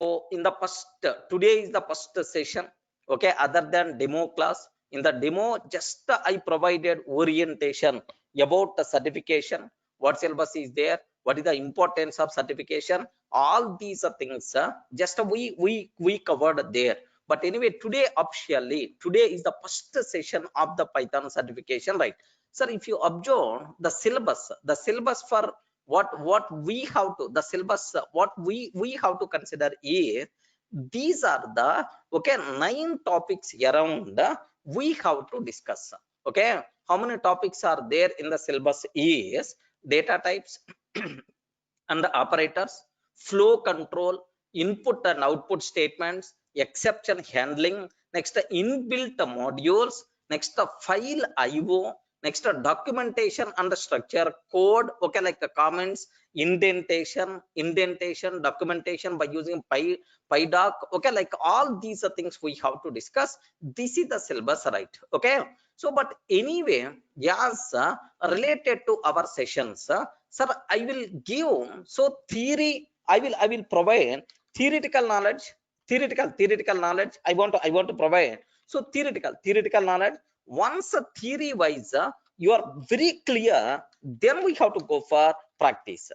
So in the first, today is the first session. Okay, other than demo class, in the demo, just I provided orientation about the certification, what syllabus is there, what is the importance of certification, all these things. Just we covered there. But anyway, today officially, today is the first session of the Python certification, right? Sir, if you observe the syllabus for what we have to, the syllabus, what we have to consider is, these are the, okay, 9 topics around, we have to discuss. Okay, how many topics are there in the syllabus is: data types and the operators, flow control, input and output statements, exception handling, next inbuilt modules, next file IO, next documentation and the structure code, okay, like the comments, indentation, documentation by using pydoc, okay, like all these are things we have to discuss. This is the syllabus, right? Okay, so but anyway, yes, related to our sessions, sir, I will give, so theory, I will provide theoretical knowledge, theoretical knowledge. I want to provide, so theoretical knowledge. Once a theory wise, you are very clear, then we have to go for practice.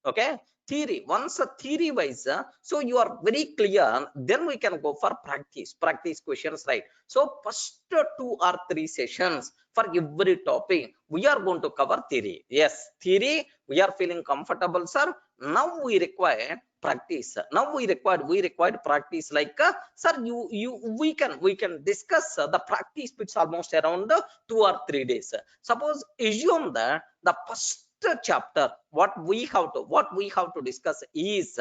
Okay, theory, once a theory wise, so you are very clear, then we can go for practice questions, right? So first 2 or 3 sessions for every topic we are going to cover theory. Yes, theory we are feeling comfortable, sir. Now we require practice. Now we required practice, like, sir, you we can discuss the practice bits almost around 2 or 3 days. Suppose assume that the first chapter, what we have to discuss is,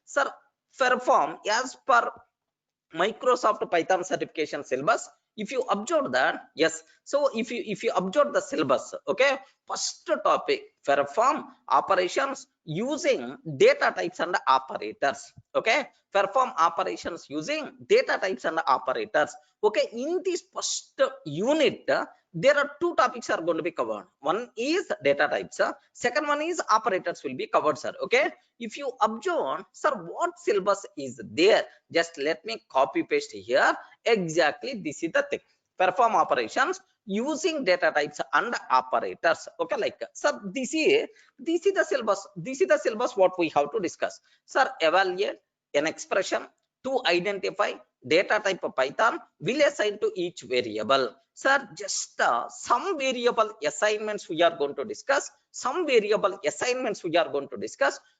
sir, perform as per Microsoft Python certification syllabus. If you observe that, yes, so if you observe the syllabus, okay, first topic, perform operations using data types and operators. Okay, perform operations using data types and operators. Okay, in this first unit, there are 2 topics are going to be covered. One is data types, second one is operators will be covered, sir. Okay, if you observe, sir, what syllabus is there, just let me copy paste here. Exactly, this is the thing: perform operations using data types and operators. Okay, like, sir, this is the syllabus, what we have to discuss. Sir, evaluate an expression to identify data type of Python will assign to each variable. Sir, just some variable assignments we are going to discuss,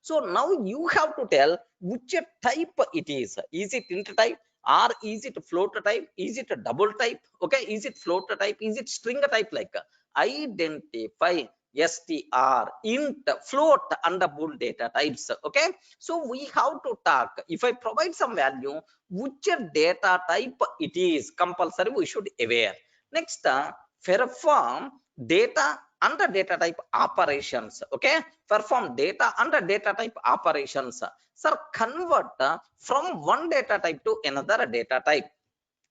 so now you have to tell which type it is. Is it int type, or is it float type? Is it a double type? Okay, is it float type? Is it string type? Like, identify str, int, float and bool data types. Okay, so we have to talk, if I provide some value, which data type it is, compulsory we should aware. Next, perform data under data type operations. Okay, perform data under data type operations. Sir, convert from one data type to another data type.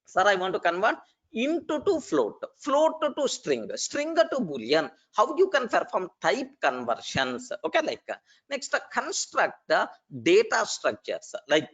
Sir, I want to convert into to float, float to string, string to boolean. How you can perform type conversions? Okay, like, next, construct data structures like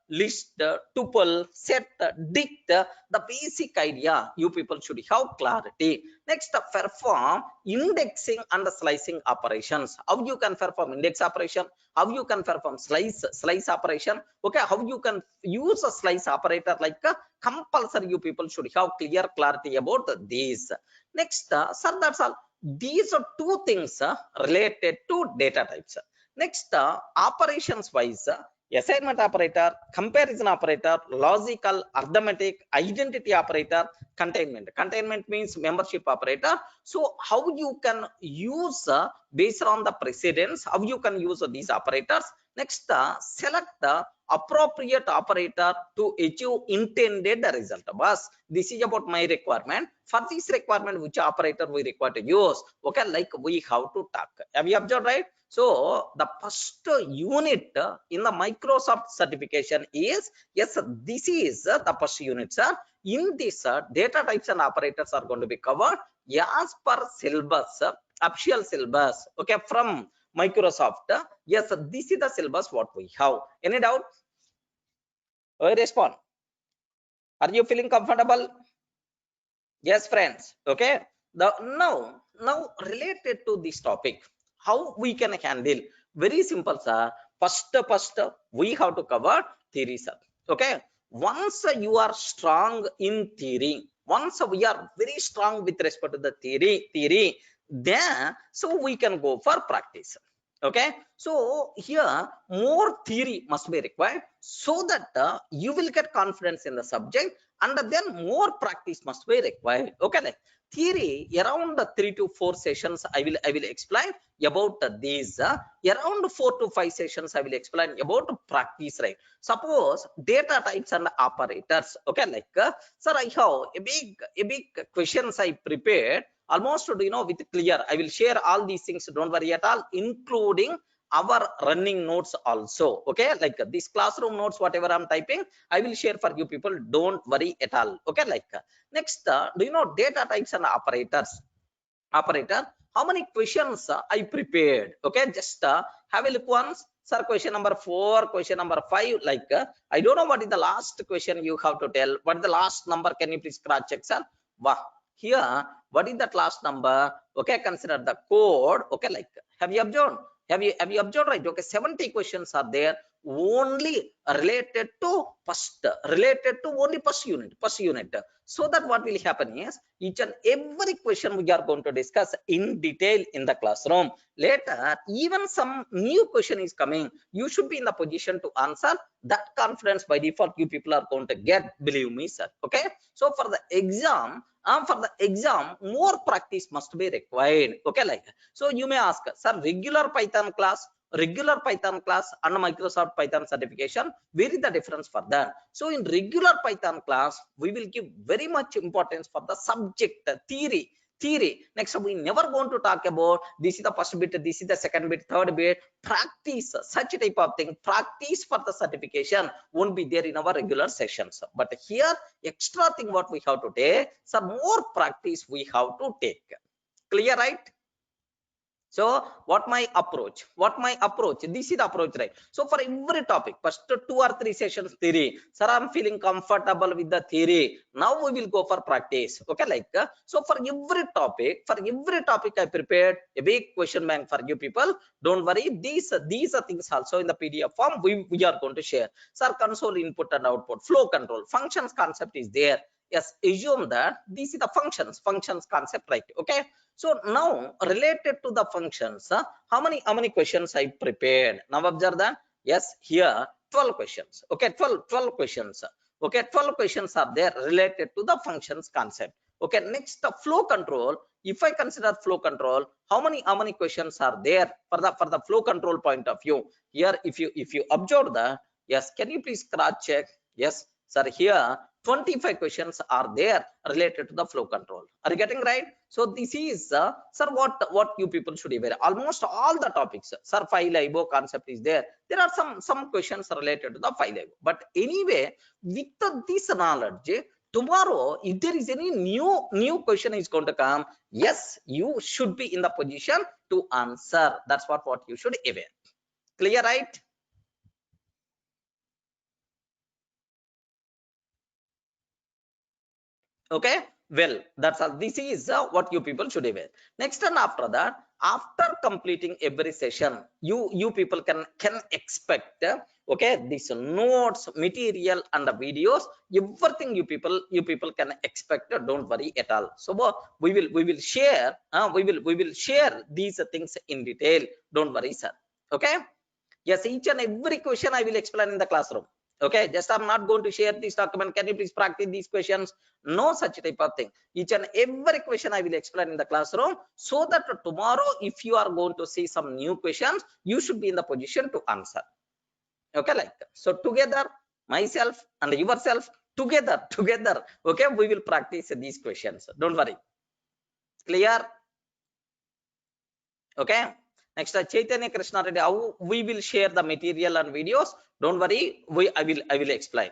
list, tuple, set, dict. The basic idea you people should have clarity. Next, perform indexing and slicing operations. How you can perform index operation? How you can perform slice operation? Okay, how you can use a slice operator? Like, compulsory you people should have clear clarity about these. Next, sir, that's all. These are 2 things related to data types. Next, operations wise, assignment operator, comparison operator, logical, arithmetic, identity operator, containment means membership operator. So how you can use, based on the precedence, how you can use these operators. Next, select the appropriate operator to achieve intended result. Boss, this is about my requirement. For this requirement, which operator we require to use? Okay, like we have to talk. Have you observed, right? So the first unit in the Microsoft certification is, yes, this is the first unit, sir. In this, data types and operators are going to be covered as per syllabus, official syllabus. Okay, from Microsoft. Yes, this is the syllabus what we have. Any doubt? Respond. Are you feeling comfortable? Yes, friends. Okay. Now related to this topic, how we can handle? Very simple, sir. First, we have to cover theory, sir. Okay. Once you are strong in theory, once we are very strong with respect to the theory, then so we can go for practice. Okay. So here more theory must be required so that you will get confidence in the subject, and then more practice must be required. Okay, like theory around 3 to 4 sessions I will explain about these. Around 4 to 5 sessions I will explain about practice, right? Suppose data types and operators. Okay, like sir, I have a big questions I prepared almost, with clear. I will share all these things, don't worry at all, including our running notes also. Okay, like this classroom notes, whatever I'm typing, I will share for you people, don't worry at all. Okay, like next, do you know data types and operator? How many questions I prepared? Okay, just have a look once. Sir, question number 4, question number 5, like I don't know what is the last question you have to tell. What is the last number? Can you please cross check, sir? Wow. Here, what is that last number? Okay, consider the code. Okay, like have you observed? Have you observed, right? Okay, 70 questions are there only related to first unit. So that what will happen is each and every question we are going to discuss in detail in the classroom. Later, even some new question is coming, you should be in the position to answer. That confidence by default you people are going to get, believe me, sir. Okay, so for the exam, more practice must be required. Okay, like so you may ask, sir, regular Python class and Microsoft Python certification, where is the difference for that? So in regular Python class, we will give very much importance for the subject theory. Next, we never going to talk about this is the first bit, this is the second bit, third bit. Practice such type of thing, practice for the certification won't be there in our regular sessions. But here, extra thing what we have to take, some more practice we have to take. Clear, right? So what my approach? This is the approach, right? So for every topic, first 2 or 3 sessions theory. Sir, I'm feeling comfortable with the theory. Now we will go for practice. Okay, like so for every topic, I prepared a big question bank for you people. Don't worry. These are things also in the PDF form we are going to share. Sir, console input and output, flow control, functions concept is there. Yes, assume that this is the functions concept, right? Okay. So now related to the functions, how many questions I prepared? Now observe that. Yes, here 12 questions. Okay, 12 questions. Okay, 12 questions are there related to the functions concept. Okay, next the flow control. If I consider flow control, how many questions are there for the flow control point of view? Here, if you observe that, yes, can you please cross check? Yes, sir, here 25 questions are there related to the flow control. Are you getting right? So this is sir, what you people should be aware. Almost all the topics, sir, file IO concept is there. There are some questions related to the file IO. But anyway, with this knowledge, tomorrow if there is any new question is going to come, yes, you should be in the position to answer. That's what you should be aware. Clear, right? Okay, well, that's all. This is what you people should aware. Next, and after that, after completing every session, you people can expect okay, these notes, material, and the videos, everything you people can expect. Don't worry at all. So we will share we will share these things in detail. Don't worry, sir. Okay, yes, each and every question I will explain in the classroom. Okay, just I'm not going to share this document. Can you please practice these questions? No such type of thing. Each and every question I will explain in the classroom, so that tomorrow if you are going to see some new questions, you should be in the position to answer. Okay, like so together, myself and yourself, together, okay, we will practice these questions. Don't worry. Clear? Okay, next Chaitanya Krishna Reddy, how we will share the material and videos. Don't worry, I will explain.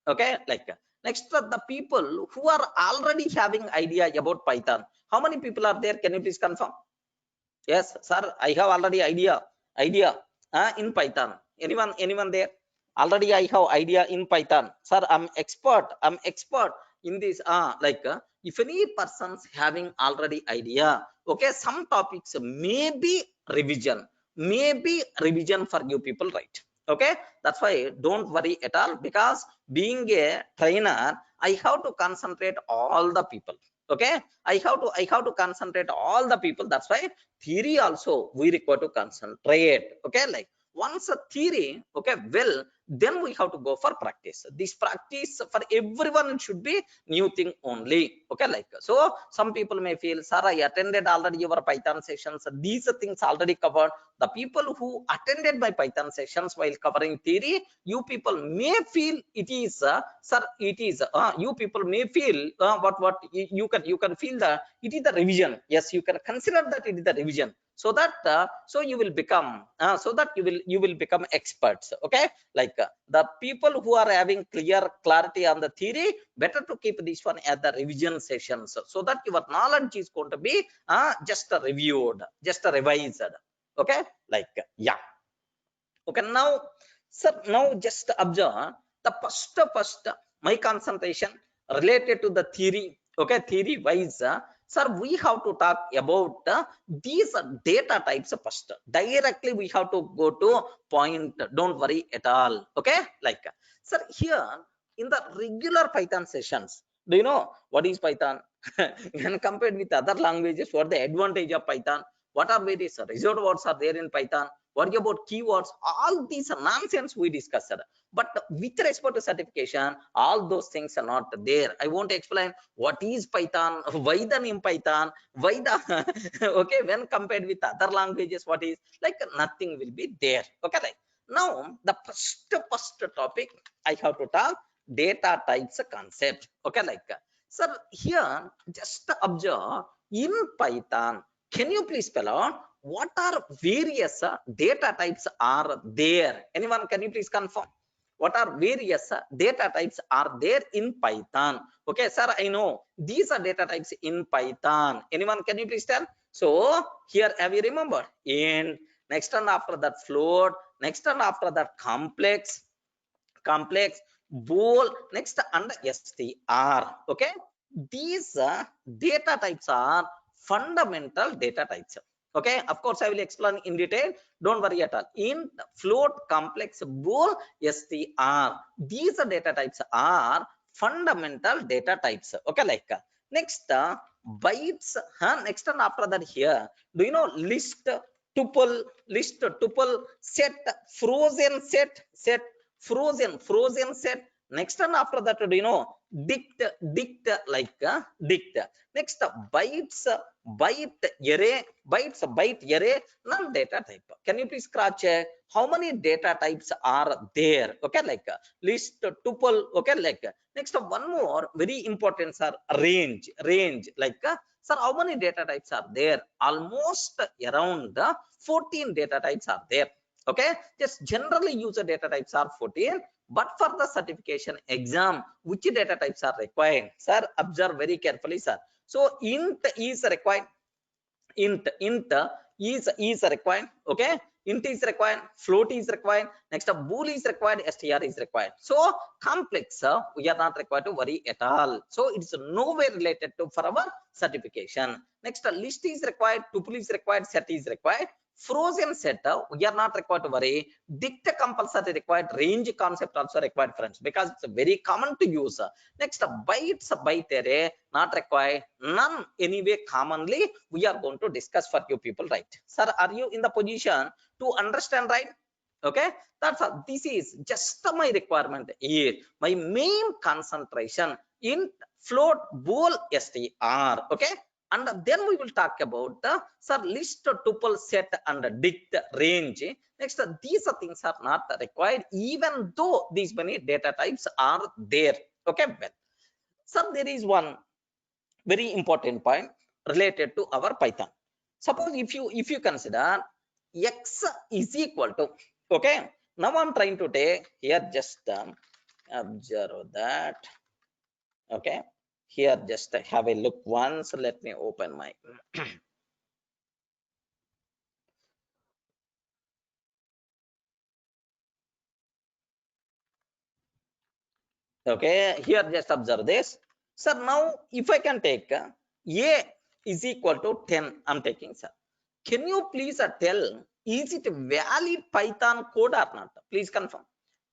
Okay, like next the people who are already having idea about Python, how many people are there? Can you please confirm? Yes, sir, I have already idea in Python. Anyone there? already I have idea in Python. Sir, I'm expert in this. If any person's having already idea, okay, some topics maybe revision for you people, right? Okay, that's why don't worry at all, because being a trainer, I have to concentrate all the people. Okay, I have to concentrate all the people. That's why theory also we require to concentrate. Okay, like once a theory, okay, well, then we have to go for practice. This practice for everyone should be new thing only. Okay, like so some people may feel, sir, I attended already your Python sessions, these things already covered. The people who attended my Python sessions while covering theory, you people may feel it is sir, it is you people may feel what you can feel that it is the revision. Yes, you can consider that it is the revision, so that so you will become so that you will become experts. Okay, like the people who are having clarity on the theory, better to keep this one at the revision sessions, so that your knowledge is going to be just reviewed, just revised. Okay, like yeah. Okay, now sir, now just observe the first my concentration related to the theory. Okay, theory wise, sir, we have to talk about these data types first. Directly we have to go to point, don't worry at all. Okay, like sir, here in the regular Python sessions, do you know what is Python? When compared with other languages, what the advantage of Python, what are various result words are there in Python, what about keywords, all these nonsense we discussed. But with respect to certification, all those things are not there. I won't explain what is Python, why the name Python, why the okay, when compared with other languages, what is, like nothing will be there. Okay, like now the first topic I have to talk, data types concept. Okay, like sir, here just observe in Python, can you please spell out what are various data types are there? Anyone, can you please confirm what are various data types are there in Python? Okay, sir, I know these are data types in Python. Anyone, can you please tell? So here, have you remembered? In next and after that float, next and after that complex bool, next under str. Okay, these data types are fundamental data types. Okay, of course I will explain in detail, don't worry at all. Int, float, complex, bool, str, these data types are fundamental data types. Okay, like next bytes, next and after that here, do you know list, tuple, set, set, frozen set, next and after that, do you know dict, like dict, next byte array, non data type. Can you please cross check how many data types are there? Okay, like list, tuple. Okay, like next one more very important, sir, range, like sir, how many data types are there? Almost around 14 data types are there. Okay, just generally user data types are 14, but for the certification exam, which data types are required? Sir, observe very carefully, sir. So int is required, int is required. Okay, int is required, float is required, next bool is required, str is required. So complex we are not required to worry at all, so it's nowhere related to for our certification. Next list is required, tuple is required, set is required, frozen set we are not required to worry, dict compulsory required, range concept also required, friends, because it's very common to use. Next byte array not required, none anyway commonly we are going to discuss for you people, right? Sir, are you in the position to understand, right? Okay, that's all. This is just my requirement here, my main concentration in float, bool, str. Okay, and then we will talk about the sir list, tuple, set and dict, range. Next these things are not required even though these many data types are there. Okay, well, sir, there is one very important point related to our Python. Suppose if you consider x is equal to, okay, now I'm trying to take here, just observe that. Okay, here just have a look once, let me open my Okay, here just observe this. Sir, now if I can take a is equal to 10, I'm taking, sir. Can you please tell, is it valid Python code or not? Please confirm.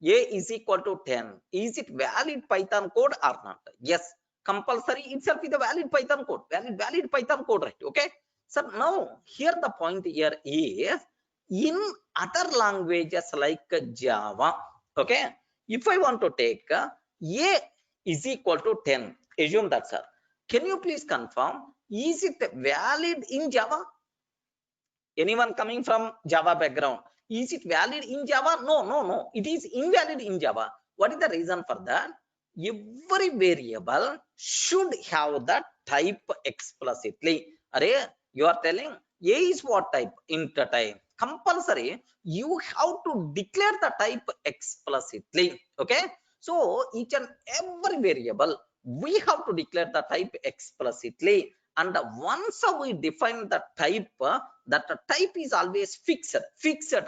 A is equal to 10. Is it valid Python code or not? Yes, compulsory itself is a valid Python code. Valid Python code, right? Okay. So now here the point here is in other languages like Java. Okay. If I want to take A is equal to 10, assume that, sir. Can you please confirm? Is it valid in Java? Anyone coming from Java background, is it valid in Java? No, it is invalid in Java. What is the reason for that? Every variable should have the type explicitly. Array, you are telling A is what type? Int type. Compulsory, you have to declare the type explicitly. Okay, so each and every variable we have to declare the type explicitly, and once we define the type, that type is always fixed,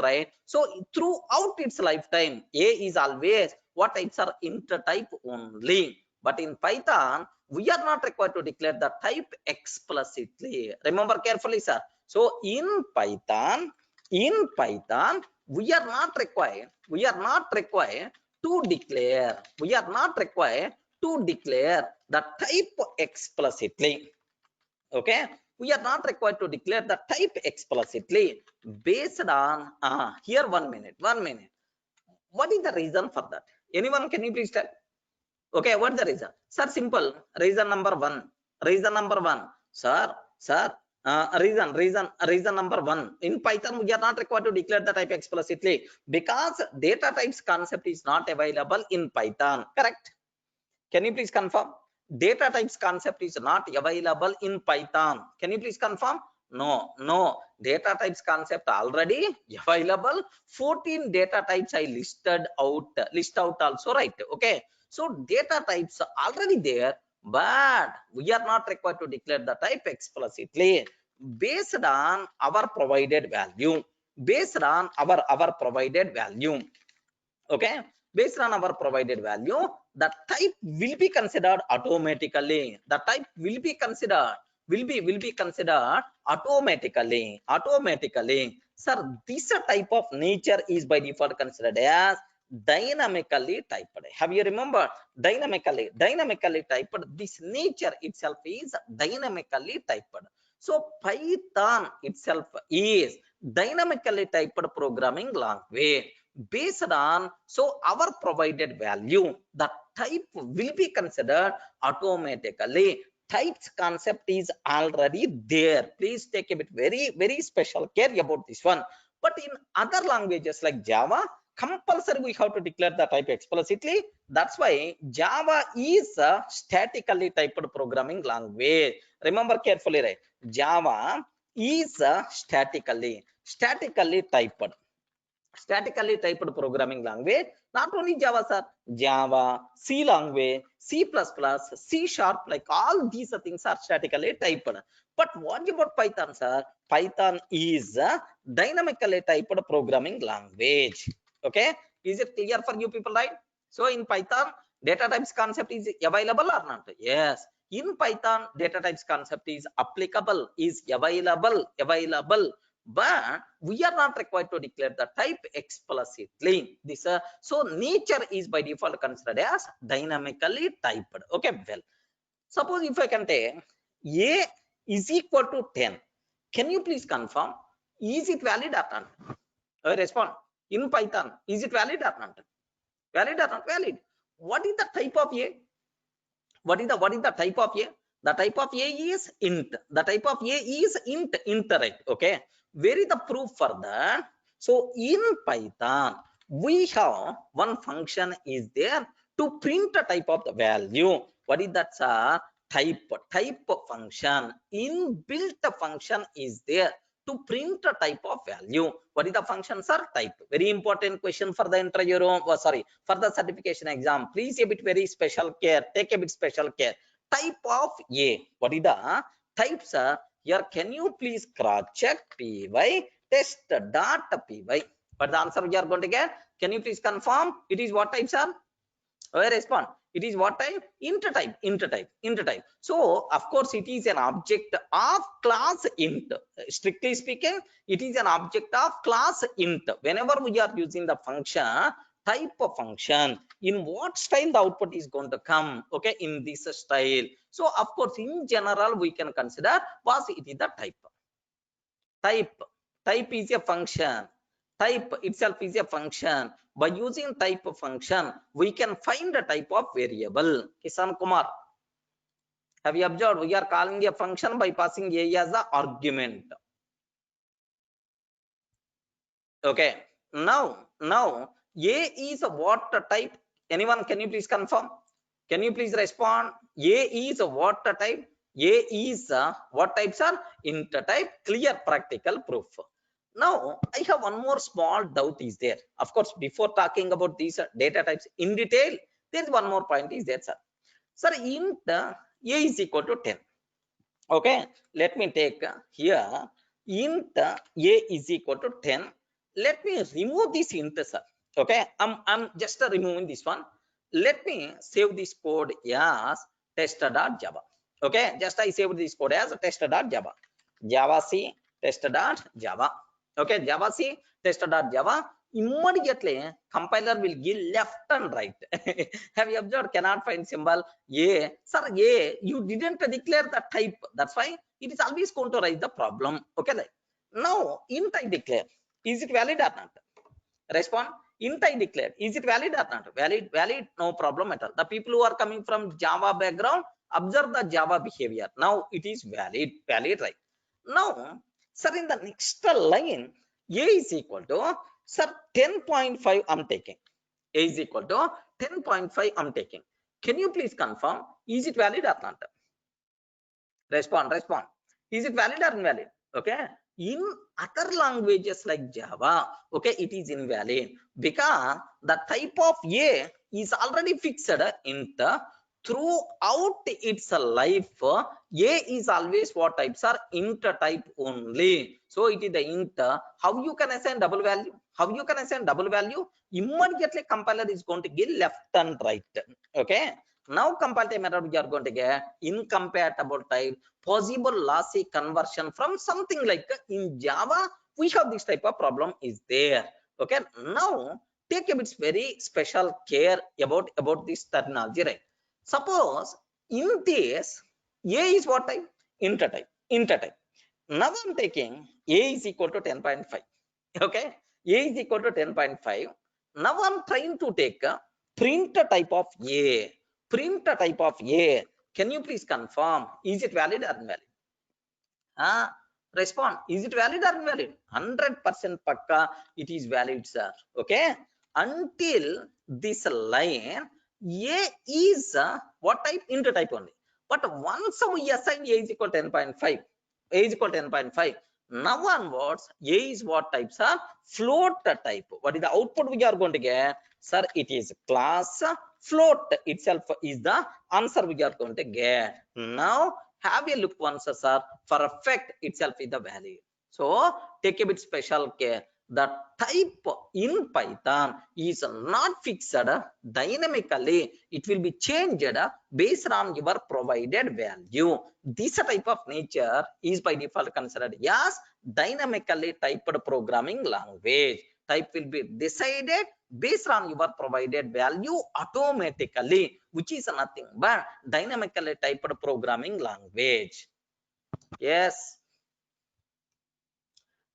right? So throughout its lifetime, A is always what types are int type only. But in Python, we are not required to declare the type explicitly. Remember carefully, sir. So in Python, we are not required to declare. We are not required to declare the type explicitly. Okay, we are not required to declare the type explicitly based on here. 1 minute. What is the reason for that? Anyone, can you please tell? Okay, what's the reason, sir? Simple. Reason number one, sir. Reason number one, in Python we are not required to declare the type explicitly because data types concept is not available in Python. Correct? Can you please confirm? Data types concept is not available in Python. Can you please confirm? No. Data types concept already available. 14 data types I list out also, right? Okay. So data types are already there, but we are not required to declare the type explicitly based on our provided value. Okay, based on our provided value, the type will be considered automatically. Automatically. Sir, this type of nature is by default considered as dynamically typed. Have you remembered? Dynamically typed, this nature itself is dynamically typed. So Python itself is dynamically typed programming language. Based on our provided value, the type will be considered automatically. Types concept is already there. Please take a bit very special care about this one. But in other languages like Java, compulsory we have to declare the type explicitly. That's why Java is a statically typed programming language. Remember carefully, right? Java is a statically typed programming language. Not only Java, sir. Java, C language, C++, C sharp, like all these things are statically typed. But what about Python, sir? Python is a dynamically typed programming language. Okay, is it clear for you people, right? So in Python, data types concept is available or not? Yes, in Python, data types concept is applicable, is available, but we are not required to declare the type explicitly. This so nature is by default considered as dynamically typed. Okay, well, suppose if I can take A is equal to 10, can you please confirm, is it valid or not? Respond. In Python, is it valid or not? Valid or not valid? What is the type of A? What is the type of A? The type of A is int. Int, right? Okay. Where is the proof for that? So in Python, we have one function is there to print a type of the value. What is that, sir? Type function. Inbuilt function is there to print a type of value. What is the function, sir? Type. Very important question for the interview room. Oh, sorry, for the certification exam. Please a bit very special care. Take a bit special care. Type of A. What is the type, sir? Here, can you please cross check py test.py? But the answer we are going to get, can you please confirm it is what type, sir? Respond. It is what type? Int type. So of course it is an object of class int. Strictly speaking, it is an object of class int. Whenever we are using the function, type of function, in what style the output is going to come, okay, in this style. So of course in general we can consider was it is the type is a function. Type itself is a function. By using type of function, we can find the type of variable. Kisan Kumar, have you observed? We are calling a function by passing a as the argument. Okay. Now a is a what type? Anyone? Can you please confirm? Can you please respond? A is a what type? A is what types are? Int type. Clear practical proof. Now I have one more small doubt is there. Of course, before talking about these data types in detail, there is one more point is there, sir. Sir, int a is equal to 10. Okay, let me take here int a is equal to 10. Let me remove this int, sir. Okay, I'm just removing this one. Let me save this code as test.java. Okay, just I saved this code as test.java. Java C test.java. Okay, Java C test.java. Immediately compiler will give left and right. Have you observed? Cannot find symbol a. Sir, a you didn't declare the type. That's why it is always going to raise the problem. Okay, like now int I declare. Is it valid or not? Respond. Int I declared. Is it valid or not? Valid. No problem at all. The people who are coming from Java background, observe the Java behavior. Now it is valid, right? Now, sir, in the next line, a is equal to, sir, 10.5 I'm taking. A is equal to 10.5 I'm taking. Can you please confirm? Is it valid or not? Respond. Is it valid or invalid? Okay. In other languages like Java, okay, it is invalid because the type of a is already fixed in the throughout its life. A is always what types are int type only. So it is the int. How you can assign double value? Immediately compiler is going to give left and right. Okay. Now compile method we are going to get incompatible type, possible lossy conversion from something like in Java we have this type of problem is there. Okay, now take a bit very special care about this terminology, right? Suppose in this a is what type? Int type. Now I'm taking a is equal to 10.5. Okay, a is equal to 10.5. Now I'm trying to take a print type of a. Can you please confirm? Is it valid or invalid? Respond. Is it valid or invalid? 100% pakka. It is valid, sir. Okay. Until this line, a is what type? Int type only. But once we assign a is equal to 10.5, a is equal to 10.5. Now onwards, a is what types are? Float type. What is the output we are going to get? Sir, it is class float itself is the answer we are going to get. Now have a look once, sir. For effect itself is the value. So take a bit special care. The type in Python is not fixed dynamically. It will be changed based on your provided value. This type of nature is by default considered as dynamically typed programming language. Type will be decided based on your provided value automatically, which is nothing but dynamically typed programming language. Yes.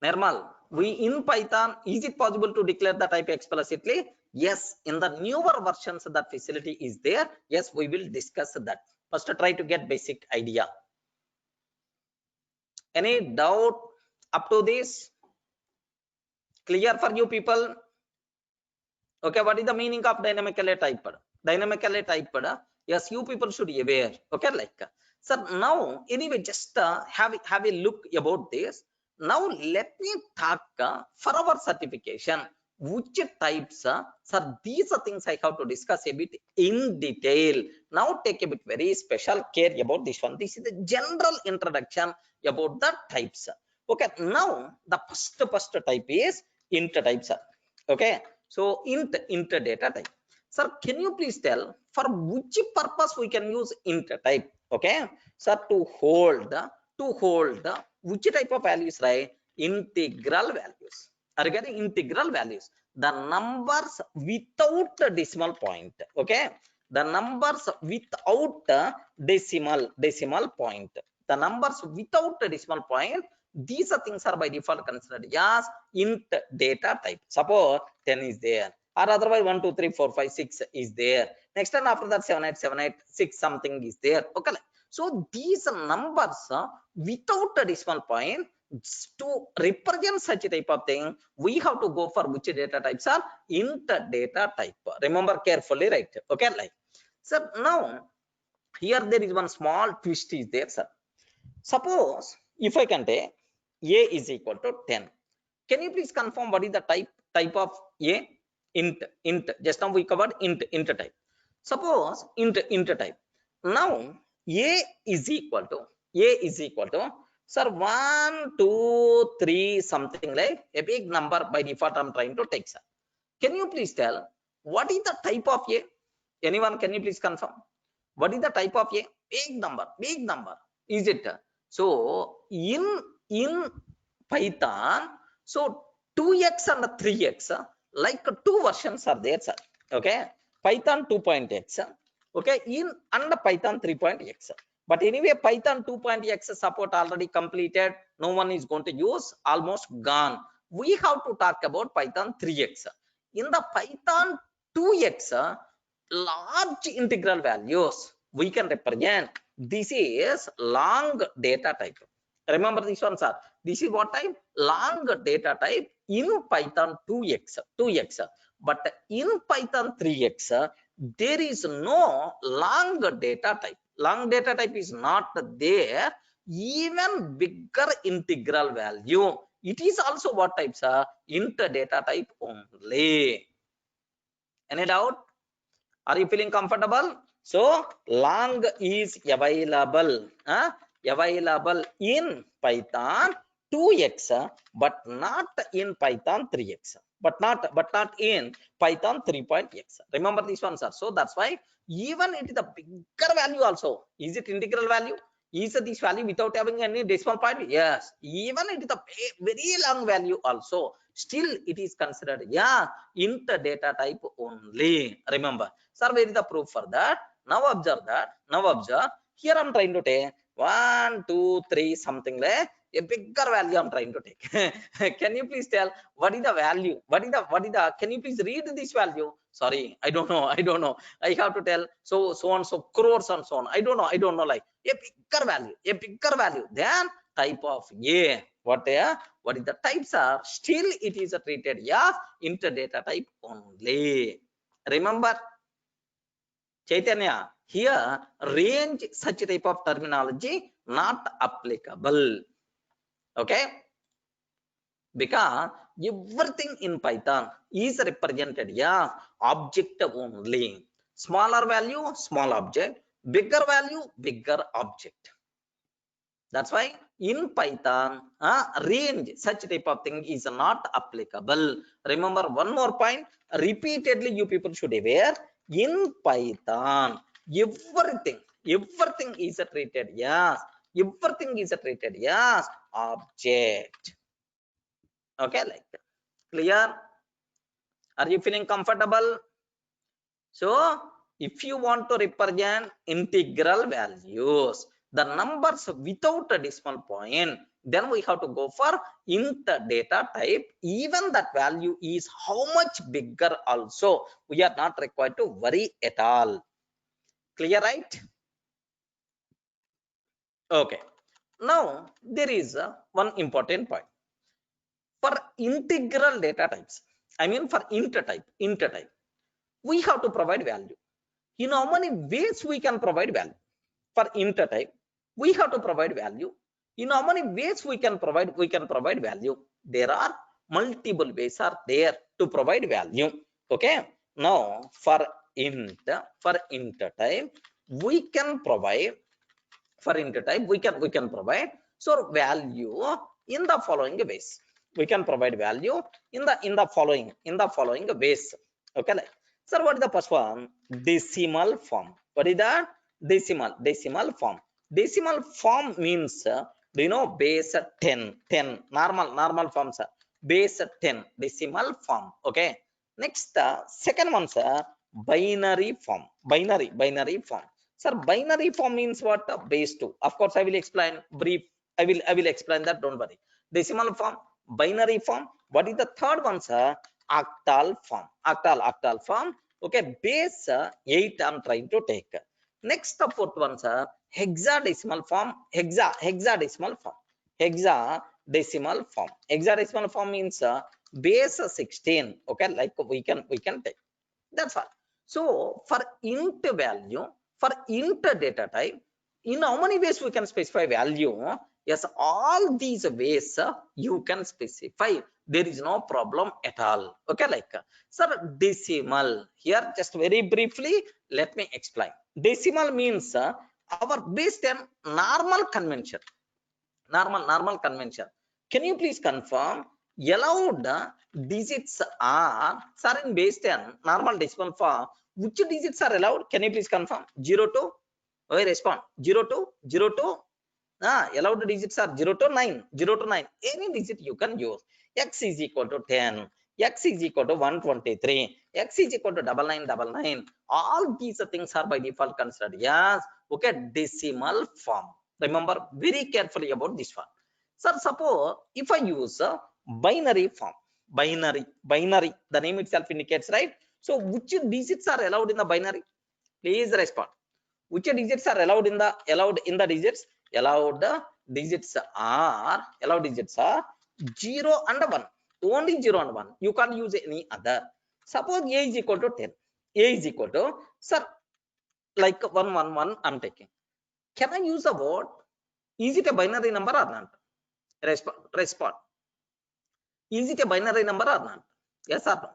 Nirmal, we in Python, is it possible to declare the type explicitly? Yes, in the newer versions that facility is there. Yes, we will discuss that. First try to get basic idea. Any doubt up to this? Clear for you people? Okay, what is the meaning of dynamically typed? Yes, you people should be aware. Okay, like so now anyway, just have a look about this. Now let me talk for our certification which types sir, these are things I have to discuss a bit in detail. Now take a bit very special care about this one. This is the general introduction about the types. Okay, now the first type is int types. Okay, so int data type. Sir, can you please tell for which purpose we can use int type? Okay, sir, to hold which type of values, right? Integral values. Are you getting integral values? The numbers without a decimal point. Okay, the numbers without a decimal point. The numbers without a decimal point. These are things are by default considered as int data type. Suppose 10 is there, or otherwise 1 2 3 4 5 6 is there. Next and after that 7 8 7 8 6 something is there. Okay, so these numbers without a decimal point, to represent such a type of thing, we have to go for which data types are int data type. Remember carefully, right? Okay, like so now here there is one small twist is there, sir. Suppose if I can take a is equal to 10, can you please confirm what is the type of a? Int. Just now we covered int type. Suppose int type. Now a is equal to sir 1 2 3 something like a big number by default I'm trying to take, sir. Can you please tell what is the type of a? Anyone, can you please confirm what is the type of a? Big number is it? So in Python, so 2x and 3x, like two versions are there, sir. Okay, Python 2.x, okay, in and Python 3.x. But anyway, Python 2.x support already completed. No one is going to use, almost gone. We have to talk about Python 3x. In the Python 2x, large integral values we can represent. This is long data type. Remember this one, sir. This is what type? Long data type in Python 2x. But in Python 3x, there is no long data type. Long data type is not there. Even bigger integral value, it is also what types? Int data type only. Any doubt? Are you feeling comfortable? So long is available in Python 2x, but not in Python 3x, but not in Python 3.x. Remember this one, sir. So that's why even it is the bigger value also. Is it integral value? Is this value without having any decimal point? Yes. Even it is a very long value also, still it is considered int data type only. Remember, sir, where is the proof for that? Now observe here I'm trying to take 1 2 3 something like a bigger value I'm trying to take. Can you please tell what is the value? What is the can you please read this value? Sorry, I don't know. I have to tell so and so crores and so on. I don't know, like a bigger value then type of a. What is the types are? Still it is treated as int data type only. Remember, Chaitanya, here range such type of terminology not applicable. Okay, because everything in Python is represented as object only. Smaller value, small object. Bigger value, bigger object. That's why in Python, range such type of thing is not applicable. Remember one more point. Repeatedly, you people should be aware. In Python, everything is treated as object. Okay, like clear? Are you feeling comfortable? So if you want to represent integral values, the numbers without a decimal point, then we have to go for int data type. Even that value is how much bigger also, we are not required to worry at all. Clear, right? Okay, now there is one important point for integral data types. I mean for int type, we have to provide value. In how many ways we can provide value? For int type, we have to provide value. In how many ways we can provide value? There are multiple ways are there to provide value. Okay, now for int type, we can provide so value in the following ways. We can provide value in the following ways. Okay, Sir, what is the first one? Decimal form. What is that? Decimal form. Decimal form means, do you know, base 10, normal form, sir. Base 10, decimal form. Okay. Next, second one, sir, binary form. Binary form. Sir, binary form means what? Base 2. Of course, I will explain brief. I will explain that. Don't worry. Decimal form, binary form. What is the third one, sir? Octal form. Octal form. Okay, base 8 I'm trying to take. Next, the fourth one, sir, hexadecimal form. Hexadecimal form. Hexadecimal form means base 16. Okay, like we can take. That's all. So for int value, for int data type, in how many ways we can specify value? Yes, all these ways you can specify. There is no problem at all. Okay, like, sir, decimal. Here, just very briefly, let me explain. Decimal means our base 10 normal convention. Normal convention. Can you please confirm allowed digits are, sir, in base 10 normal decimal form, which digits are allowed? Can you please confirm? 0 to, okay, respond. 0 to 0 to allowed digits are 0 to 9. 0 to 9, any digit you can use. X is equal to 10, X is equal to 123, X is equal to 9999. All these things are by default considered. Yes. Okay, decimal form. Remember very carefully about this one. Sir, suppose if I use a binary form, binary, the name itself indicates, right? So which digits are allowed in the binary? Please respond. Which digits are allowed in the digits? Allowed digits are 0 and 1. Only 0 and 1. You can't use any other. Suppose A is equal to 10. A is equal to, sir, like 111 I'm taking. Can I use the word? Is it a binary number or not? Respond. Is it a binary number or not? Yes or no?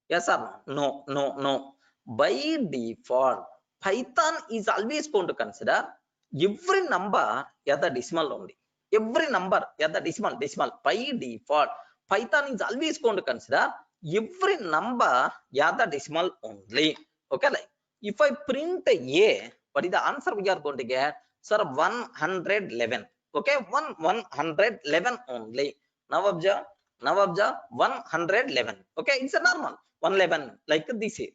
Yes or no? No. By default, Python is always going to consider every number as the decimal only. Every number as the decimal. By default, Python is always going to consider every number as the decimal only. Okay, like if I print A, what is the answer we are going to get? Sir, 111. Okay, 111 only. Now observe 111. Okay, it's a normal 111 like this here.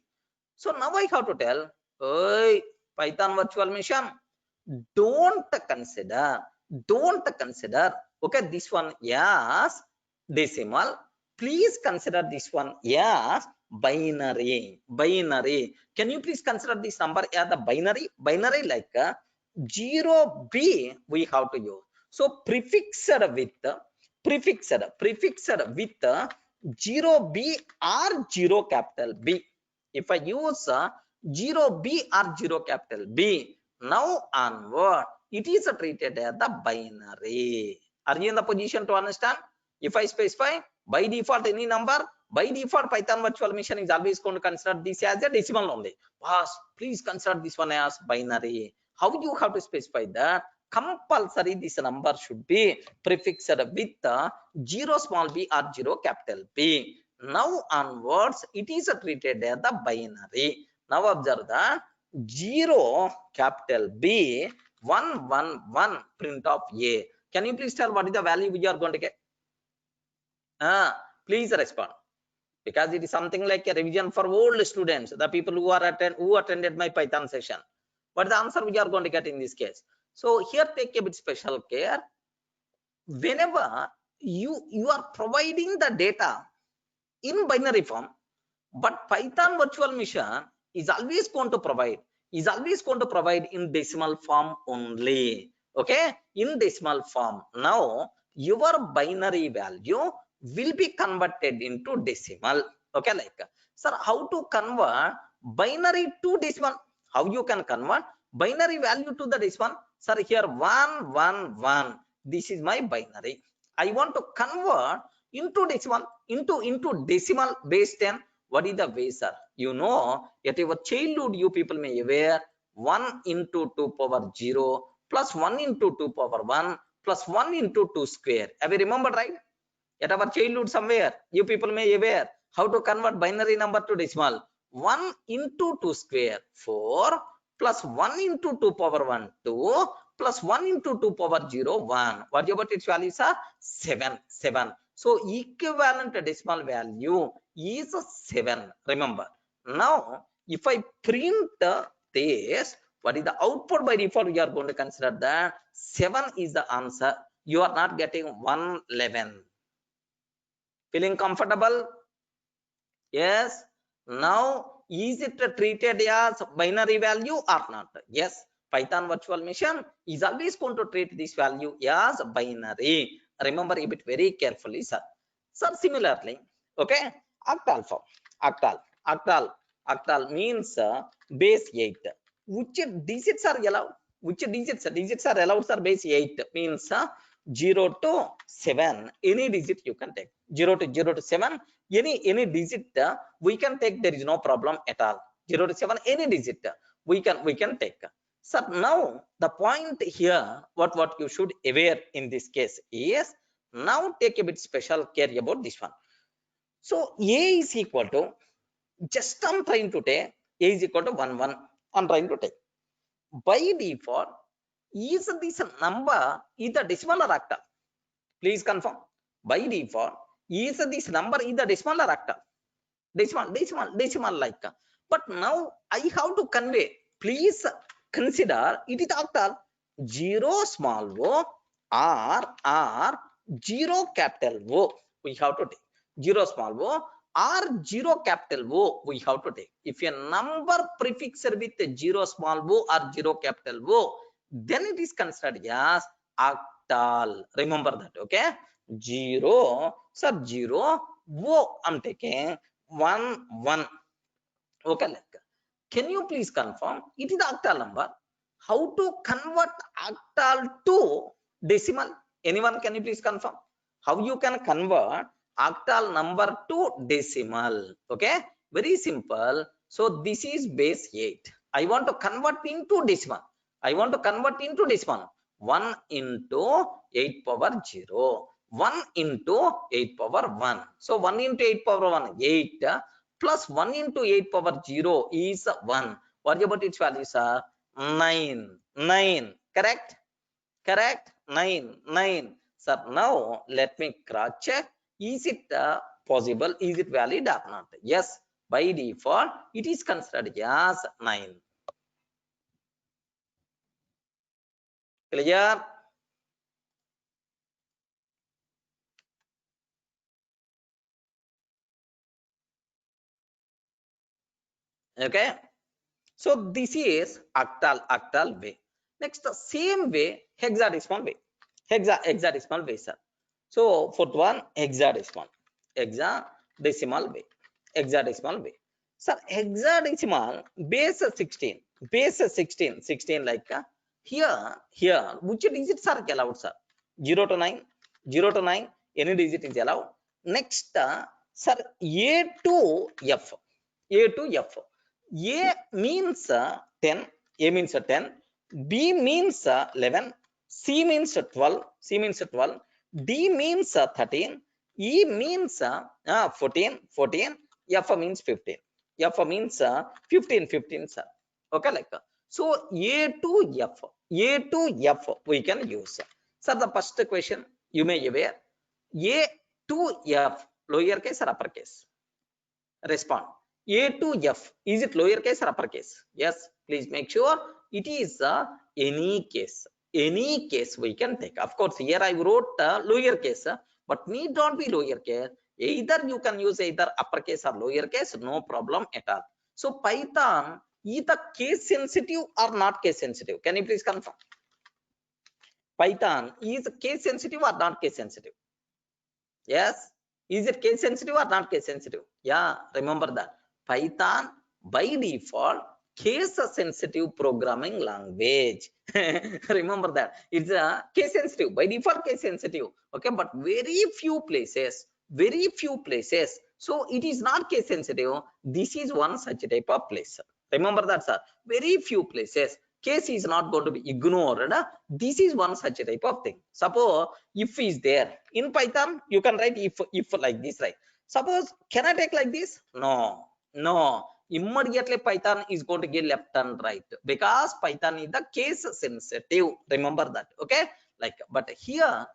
So now I have to tell, hey, Python virtual machine, don't consider, okay, this one as decimal. Please consider this one as binary. Can you please consider this number as the binary like 0B we have to use. So prefixed with 0B or 0 capital B. If I use 0B or 0 capital B, now onward it is treated as the binary. Are you in the position to understand? If I specify by default any number, by default Python virtual machine is always going to consider this as a decimal only. Boss, please consider this one as binary. How you have to specify that? Compulsory this number should be prefixed with 0 small b or 0 capital B. Now onwards it is treated as the binary. Now observe that 0 capital B 111 print of A. Can you please tell what is the value we are going to get? Please respond, because it is something like a revision for old students, the people who attended my Python session. What is the answer we are going to get in this case? So here take a bit special care. Whenever you are providing the data in binary form, but Python virtual machine is always going to provide in decimal form only. Okay, in decimal form. Now your binary value will be converted into decimal. Okay, like, sir, how to convert binary to decimal? How you can convert binary value to the decimal? Sir, here 111, this is my binary. I want to convert into decimal, into decimal base 10. What is the way, sir? You know, at your childhood you people may aware 1 into 2 power 0 plus 1 into 2 power 1 plus 1 into 2 square. Have you remembered, right? At our childhood somewhere you people may aware how to convert binary number to decimal. 1 into 2 square 4 plus 1 into 2 power 1 2 plus 1 into 2 power 0 1. What about its values are 7 7. So equivalent decimal value is 7. Remember, now if I print this, what is the output by default? We are going to consider that 7 is the answer. You are not getting 111. Feeling comfortable? Yes. Now, is it treated as binary value or not? Yes. Python virtual machine is always going to treat this value as binary. Remember it very carefully, sir. Sir, similarly, okay, octal form. Octal means base 8. Which digits are allowed? Which digits are allowed, sir? Base 8 means 0 to 7. Any digit you can take. 0 to 7. Any digit we can take. There is no problem at all. 0 to 7, any digit we can take. So now the point here, what you should aware in this case is, now take a bit special care about this one. So a is equal to, just I'm trying to take a is equal to 1 1. I'm trying to take. By default, is this number either decimal or octal? Please confirm. By default, is this number either decimal or octal? Decimal like. But now I have to convey. Please consider it is octal. 0 small o or 0 capital O. We have to take 0 small o or 0 capital O. We have to take. If a number prefixed with 0 small o or 0 capital O, then it is considered as octal. Remember that, okay? 0, sir, 0 O. I'm taking 1 1. Okay, like, can you please confirm it is the octal number? How to convert octal to decimal? Anyone, can you please confirm how you can convert octal number to decimal? Okay, very simple. So this is base 8. I want to convert into decimal. 1 into 8 power 0. 1 into 8 power 1. So 1 into 8 power 1, 8, plus 1 into 8 power 0 is 1. What about its values are 9. 9. Correct? 9. So now let me cross check. Is it possible? Is it valid or not? Yes. By default, it is considered as 9. Clear? Okay. So this is octal way. Next, the same way, hexadecimal way. Hexadecimal way, sir. So fourth one, hexadecimal way. Hexadecimal way. Sir, hexadecimal base 16. Base 16 like here. Which digits are allowed, sir? 0 to 9. 0 to 9. Any digit is allowed. Next, sir, A to F. A to F. A means 10. A means 10. B means 11. C means 12. D means 13. E means 14. F means 15. F means 15, sir. Okay, like, so A to F. A to F we can use. Sir, the first question you may aware. A to F, lowercase or uppercase? Respond. A to F, is it lowercase or uppercase? Yes, please make sure it is any case. Any case we can take. Of course, here I wrote lowercase, but need not be lowercase. Either you can use either uppercase or lowercase, no problem at all. So Python is the case sensitive or not case sensitive? Can you please confirm? Python is case sensitive or not case sensitive? Yes. Is it case sensitive or not case sensitive? Yeah, remember that. Python by default case sensitive programming language. Remember that. It's a case sensitive, by default case sensitive. Okay, but very few places. So it is not case sensitive. This is one such type of place. Remember that, sir. Very few places. Case is not going to be ignored. This is one such type of thing. Suppose if is there in Python, you can write if like this, right? Suppose, can I take like this? No. immediately Python is going to get left and right, because Python is the case sensitive. Remember that, okay? Like, but here,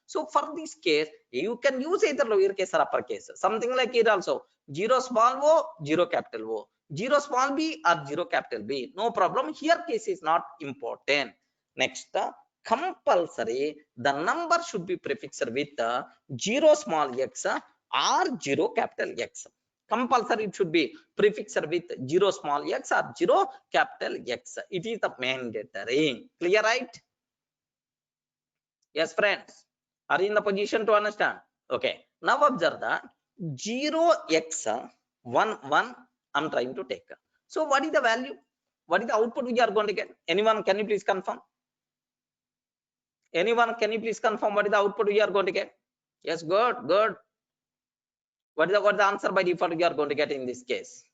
so for this case, you can use either lowercase or uppercase. Something like it also. 0 small o, 0 capital O. 0 small b or 0 capital B. No problem. Here case is not important. Next, compulsory, the number should be prefixed with 0 small x or 0 capital X. Compulsory it should be prefixed with 0 small x or 0 capital X. It is the mandatory. Clear, right? Yes, friends. Are you in the position to understand? Okay. Now observe that 0x 1 I'm trying to take. So what is the value? What is the output we are going to get? Anyone, can you please confirm? Anyone, can you please confirm what is the output we are going to get? Yes, good, good. What is the answer by default we are going to get in this case?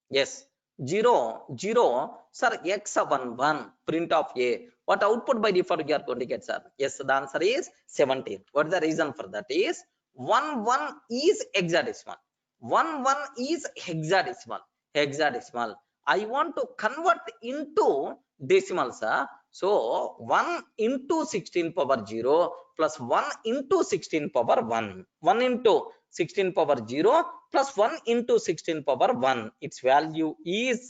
Yes, 0, 0, sir, x 1, 1, print of A. What output by default we are going to get, sir? Yes, the answer is 17. What is the reason for that? Is 1, 1 is hexadecimal. 1, 1 is hexadecimal. Hexadecimal. I want to convert into decimal, sir. So 1 into 16 power 0 plus 1 into 16 power 1. 1 into 16 power 0 plus 1 into 16 power 1. Its value is,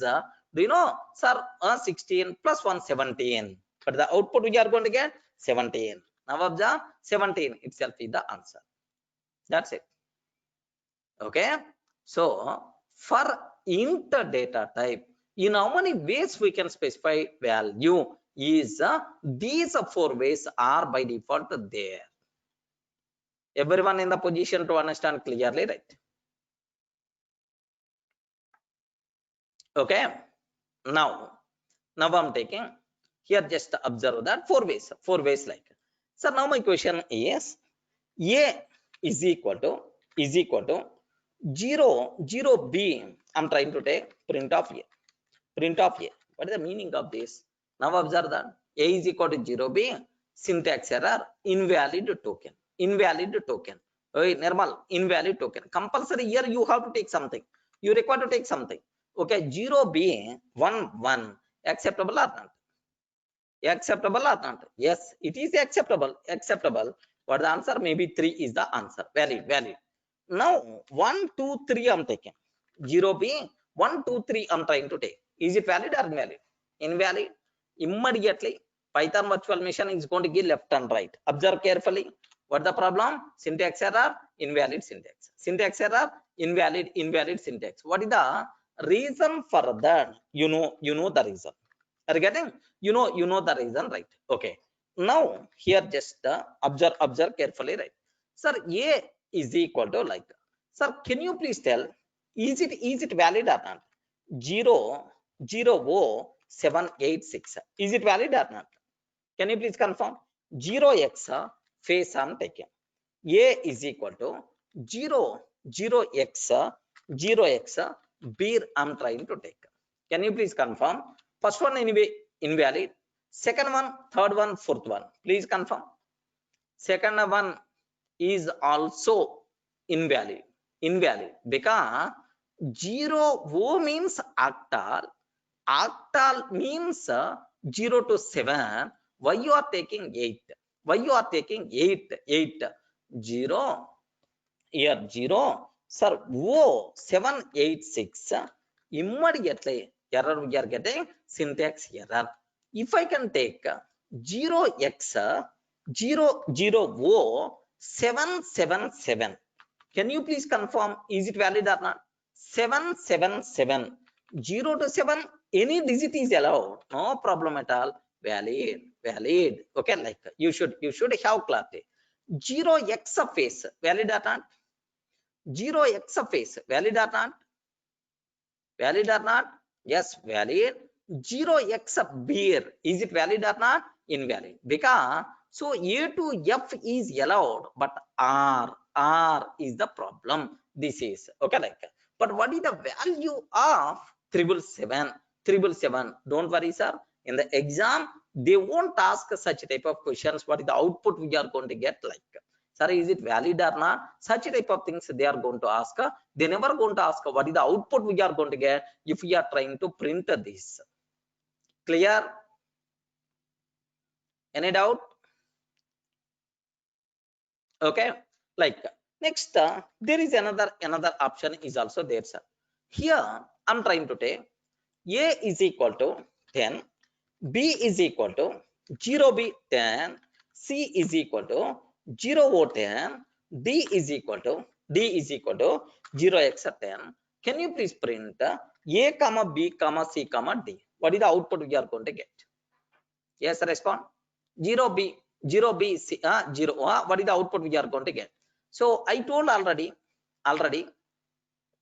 do you know, sir, 16 plus 1, 17. But the output we are going to get 17. Now observe, 17 itself is the answer. That's it. Okay. So for int data type, in how many ways we can specify value is these 4 ways are by default there. Everyone in the position to understand clearly, right? Okay. Now I'm taking here, just observe that 4 ways like. So now my question is, A is equal to 0, 0 B. I'm trying to take print of A. Print of A. What is the meaning of this? Now observe that A is equal to 0 B. Syntax error, invalid token. Invalid token. Oh, normal, invalid token. Compulsory here you have to take something. You require to take something. Okay, 0 B 1 1. Acceptable or not? Acceptable or not? Yes, it is acceptable. Acceptable. What the answer? Maybe 3 is the answer. Valid, valid. Now 1 2 3 I'm taking. 0 B 1 2 3 I'm trying to take. Is it valid or invalid? Invalid. Immediately Python virtual machine is going to give left and right. Observe carefully. What the problem? Syntax error, invalid syntax. Syntax error, invalid syntax. What is the reason for that? You know the reason. Are you getting? You know the reason, right? Okay. Now here just observe carefully, right? Sir, A is equal to like. Sir, can you please tell? Is it valid or not? 0 0 786. Is it valid or not? Can you please confirm? 0x face I'm taking. A is equal to 0x beer I'm trying to take. Can you please confirm? First one anyway invalid. Second one, third one, fourth one. Please confirm. Second one is also invalid. Invalid because 0 O means octal. Octal means 0 to 7. Why you are taking 8? Why you are taking 8? 0 here 0. Sir, O 786. Immediately error we are getting syntax error. If I can take 0x 0 777, can you please confirm? Is it valid or not? 777 0 to 7, any digit is allowed, no problem at all. Valid. Okay, like you should have clarity. 0x face valid or not? 0x face valid or not? Valid or not? Yes, valid. 0x beer, is it valid or not? Invalid. Because so A to F is allowed, but R is the problem. This is okay, like. But what is the value of 777? Don't worry, sir. In the exam, they won't ask such type of questions. What is the output we are going to get, like? Sir, is it valid or not? Such type of things they are going to ask. They never going to ask what is the output we are going to get if we are trying to print this. Clear? Any doubt? Okay, like next there is another option is also there, sir. Here I'm trying to take a is equal to 10, b is equal to 0b 10, c is equal to 0 o 10, d is equal to 0x 10. Can you please print a comma b comma c comma d? What is the output we are going to get? Yes, respond. 0b 0b c 0 what is the output we are going to get? So I told already.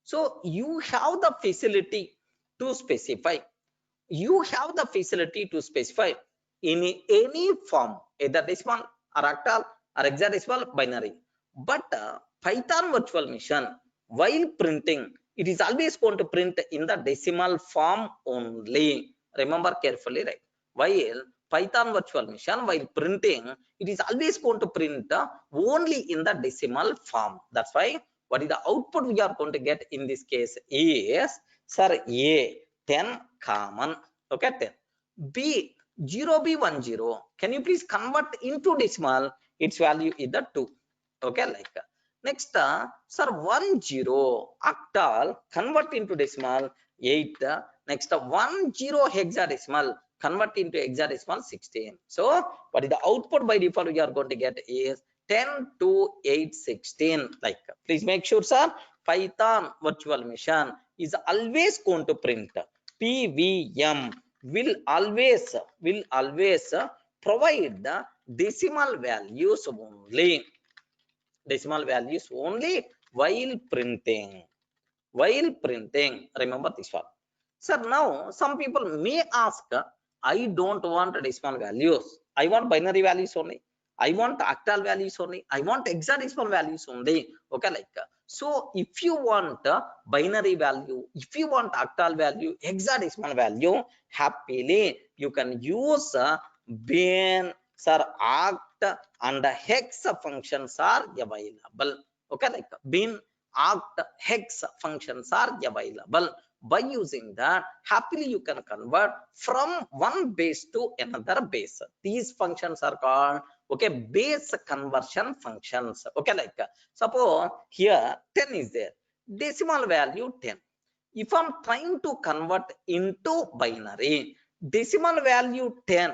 So you have the facility to specify. You have the facility to specify in any form, either decimal or octal or hexadecimal binary. But Python virtual machine, while printing, it is always going to print in the decimal form only. Remember carefully, right? While Python virtual machine, while printing, it is always going to print only in the decimal form. That's why what is the output we are going to get in this case is, sir, A 10 common, okay, 10. B 0b10, can you please convert into decimal? Its value is the 2. Okay, like next sir, 10 octal, convert into decimal 8. Next 10 hexadecimal, convert into hexadecimal 16. So what is the output by default we are going to get is 10 to 8 16. Like please make sure, sir, Python virtual machine is always going to print PVM will always provide the decimal values only. Decimal values only while printing. Remember this one. Sir, now some people may ask, I don't want decimal values. I want binary values only. I want octal values only. I want hexadecimal values only. Okay, like so if you want binary value, if you want octal value, hexadecimal value, happily you can use bin, sir, oct and hex functions are available. Okay, like bin, oct, hex functions are available. By using that, happily you can convert from one base to another base. These functions are called, okay, base conversion functions. Okay, like suppose here 10 is there, decimal value 10. If I'm trying to convert into binary, decimal value 10,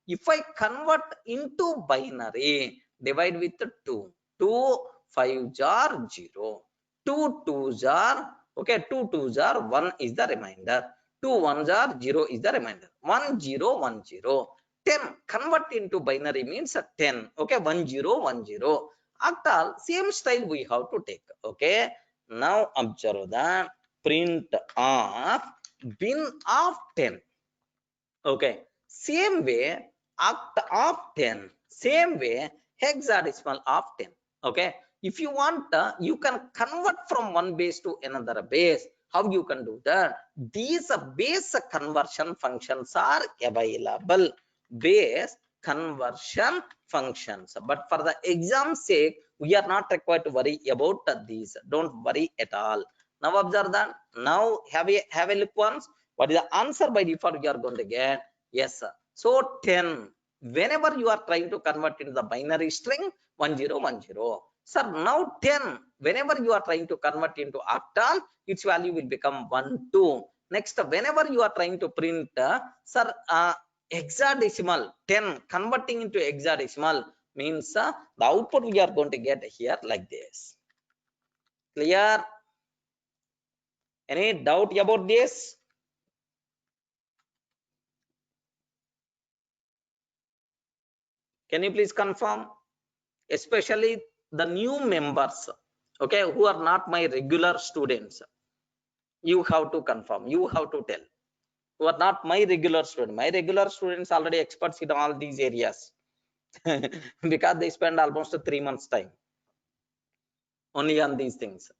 if I convert into binary, divide with 2. 2 5s are 0. 2 2s are, okay, 2 2s are 1 is the remainder. 2 1s are 0 is the remainder. 1 0 1 0. 10 convert into binary means 10. Okay, 1 0 1 0. Octal, same style we have to take. Okay, now observe that print of bin of 10. Okay, same way oct of 10, same way hexadecimal of 10. Okay, if you want you can convert from one base to another base. How you can do that? These base conversion functions are available. Base conversion functions, but for the exam's sake we are not required to worry about these. Don't worry at all. Now observe that. Now have a look once. What is the answer by default you are going to get? Yes, sir. So 10, whenever you are trying to convert into the binary string 1010. Sir, now 10, whenever you are trying to convert into octal, its value will become 12. Next, whenever you are trying to print sir, hexadecimal 10 converting into hexadecimal means the output we are going to get here like this. Clear? Any doubt about this? Can you please confirm? Especially the new members, okay, who are not my regular students. You have to confirm. You have to tell. Who are not my regular students. My regular students already experts in all these areas because they spend almost 3 months time only on these things.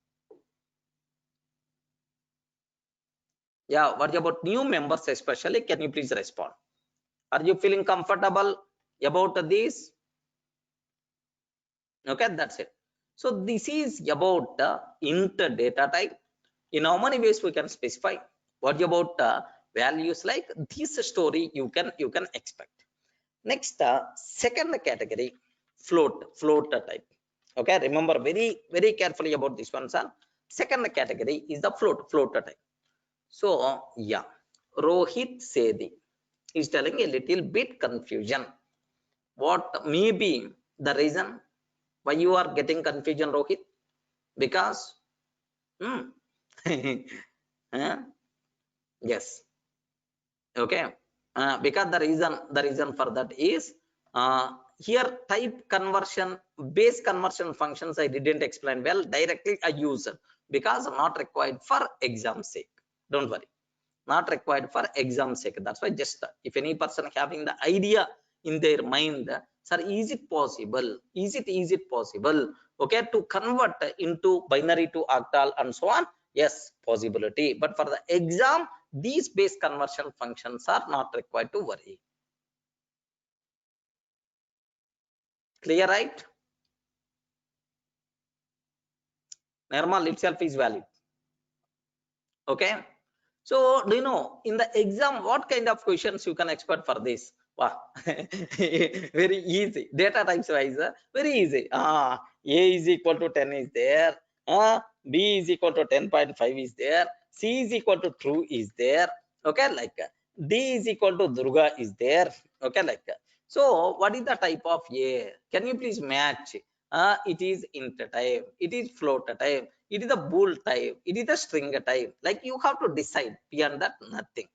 Yeah, what about new members especially? Can you please respond? Are you feeling comfortable about this? Okay, that's it. So this is about int data type. In how many ways we can specify? What about values? Like this story you can expect. Next, second category, float type. Okay, remember very carefully about this one, sir. Second category is the float type. So yeah, Rohit Sethi is telling a little bit confusion. What may be the reason why you are getting confusion, Rohit? Because hmm, huh? Yes, okay, because the reason for that is here type conversion, base conversion functions I didn't explain well. Directly I use because not required for exam sake. Don't worry, not required for exam sake. That's why just if any person having the idea in their mind, sir, is it possible, is it possible, okay, to convert into binary to octal and so on? Yes, possibility, but for the exam these base conversion functions are not required to worry. Clear, right? Normal itself is valid. Okay, so do you know in the exam what kind of questions you can expect for this? Wow, very easy. Data types wise, very easy. A is equal to 10 is there. B is equal to 10.5 is there. C is equal to true is there. Okay, like D is equal to Durga is there. Okay, like so. What is the type of A? Can you please match? It is int type. It is float type. It is a bool type. It is a string type. Like you have to decide. Beyond that, nothing.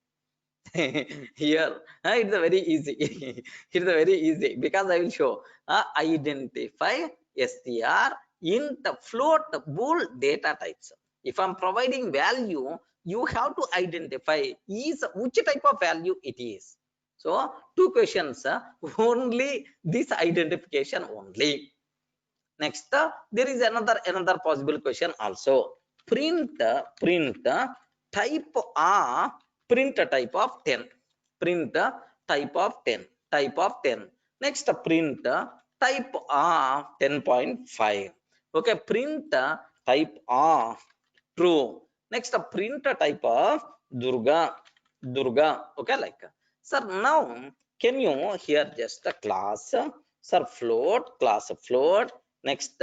Here it's a very easy. It's a very easy because I will show identify str int float bool data types. If I'm providing value, you have to identify is which type of value it is. So two questions, only this identification only. Next, there is another possible question also. Print type print type of 10. Print type of 10. Type of 10. Next, print type 10.5. Okay, print type of true. Next, print type of Durga. Durga. Okay, like sir. Now, can you here just a class? Sir, float, class float. Next,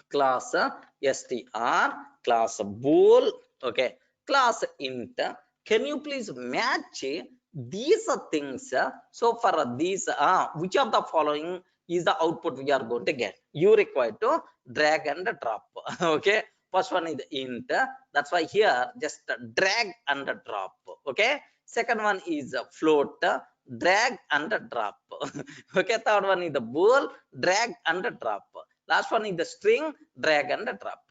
class str, class bool. Okay, class int. Can you please match these things? So for these, which of the following is the output we are going to get? You require to drag and drop. Okay, first one is int. That's why here just drag and drop. Okay, second one is float, drag and drop. Okay, third one is the bool, drag and drop. Last one is the string, drag and drop.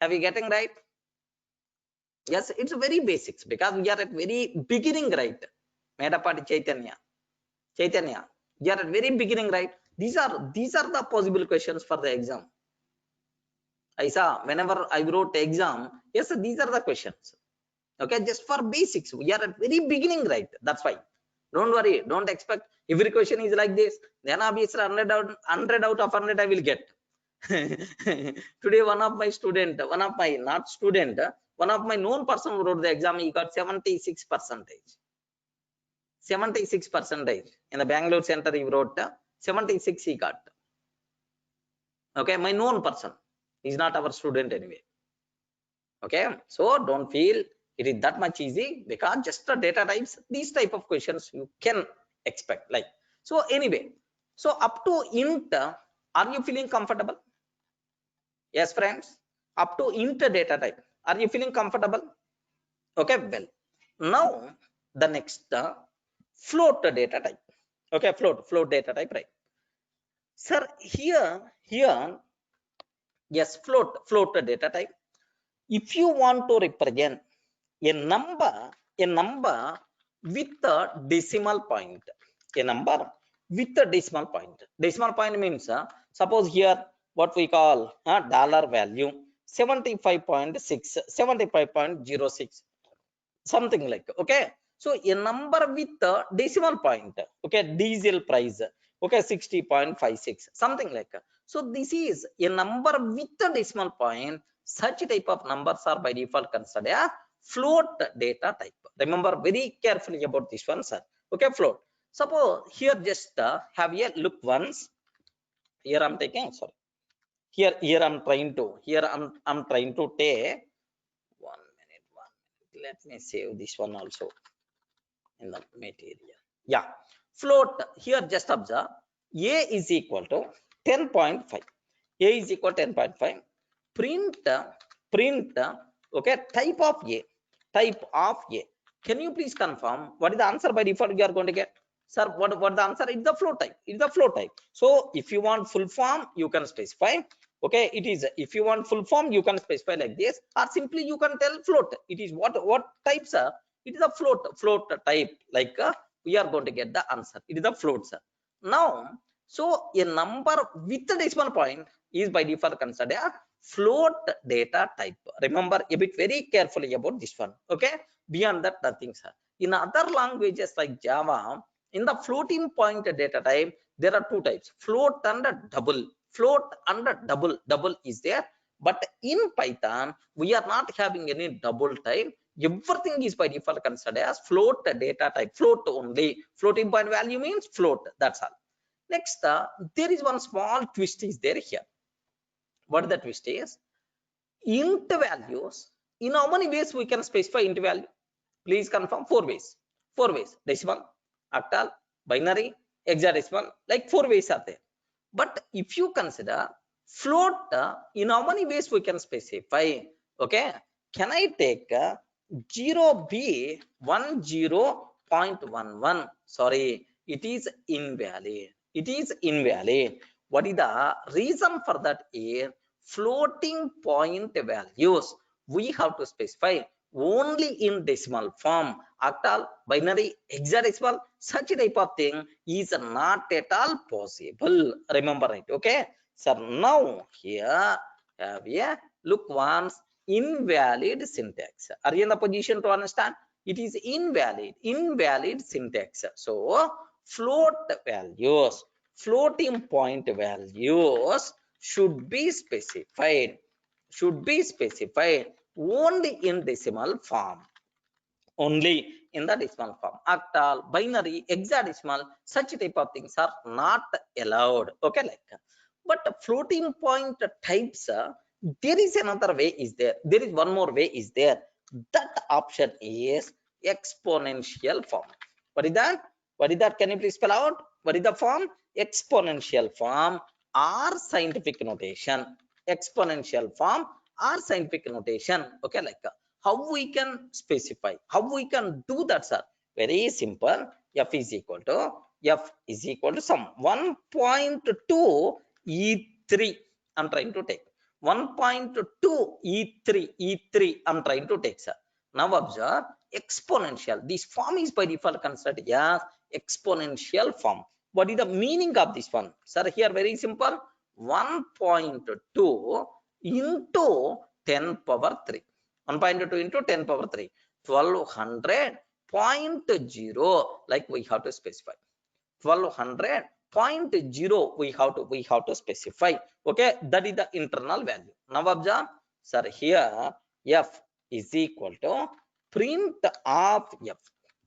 Have you getting right? Yes, it's very basics because we are at very beginning, right? Medapati Chaitanya. Chaitanya, we are at very beginning, right? These are the possible questions for the exam. I saw whenever I wrote exam, yes, these are the questions. Okay, just for basics. We are at very beginning, right? That's why. Don't worry, don't expect every question is like this. Then obviously 100 out of 100 I will get. Today one of my known person who wrote the exam, he got 76%. 76% in the Bangalore center he wrote 76 he got. Okay, my known person, he's not our student anyway. Okay, so don't feel it is that much easy because just the data types, these type of questions you can expect. Like so anyway, so up to int, are you feeling comfortable? Yes, friends, up to int data type, are you feeling comfortable? Okay, well, now the next float data type. Okay, float data type, right? Sir, here, yes, float data type. If you want to represent a number with a decimal point, a number with a decimal point. Decimal point means suppose here what we call dollar value 75.6, 75.06, something like. Okay, so a number with a decimal point. Okay, diesel price Okay, 60.56, something like that. So this is a number with a decimal point. Such type of numbers are by default considered a float data type. Remember very carefully about this one, sir. Okay, float. Suppose here just have a look once. Here I'm taking, sorry, here I'm trying to, I'm trying to take 1 minute. Let me save this one also in the material. Yeah, float. Here just observe a is equal to 10.5. A is equal to 10.5. Print okay, type of a. Can you please confirm what is the answer by default you are going to get? Sir, what the answer? It's the float type. It's the float type. So if you want full form, you can specify. Okay, it is, if you want full form, you can specify like this, or simply you can tell float. It is what types are. It is a float type, like we are going to get the answer. It is the float, sir. Now, so a number with a decimal point is by default considered a float data type. Remember a bit very carefully about this one. Okay, beyond that nothing, sir. In other languages like Java, in the floating point data type, there are two types: float and double. Float and double is there, but in Python we are not having any double type. Everything is by default considered as float data type. Float only. Floating point value means float, that's all. Next, there is one small twist is there here. What the twist is? Int values. In how many ways we can specify int value? Please confirm. Four ways: decimal, octal, binary, hexadecimal. Like 4 ways are there. But if you consider float, in how many ways we can specify? Okay, can I take 0b 10.11? Sorry, it is invalid. It is invalid. What is the reason for that? Is floating point values we have to specify only in decimal form. Octal, binary, hexadecimal, such type of thing is not at all possible. Remember it. Okay, so now here have a look once. Invalid syntax. Are you in the position to understand? It is invalid syntax. So floating point values should be specified only in decimal form. Only in the decimal form. Octal, binary, hexadecimal, such type of things are not allowed. Okay, like, but floating point types, there is another way is there. There is one more way is there. That option is exponential form. What is that? What is that? Can you please spell out? What is the form? Exponential form or scientific notation. Exponential form or scientific notation. Okay, like, how we can specify, how we can do that, sir? Very simple. F is equal to sum 1.2 e3. I'm trying to take 1.2 e3. I'm trying to take, sir. Now observe exponential. This form is by default considered as exponential form. What is the meaning of this one, sir? Here very simple. 1.2 into 10 power 3. 1.2 into 10 power 3. 1200.0, like we have to specify. 1200.0 we have to specify. Okay, that is the internal value. Now observe, sir, here f is equal to print of f.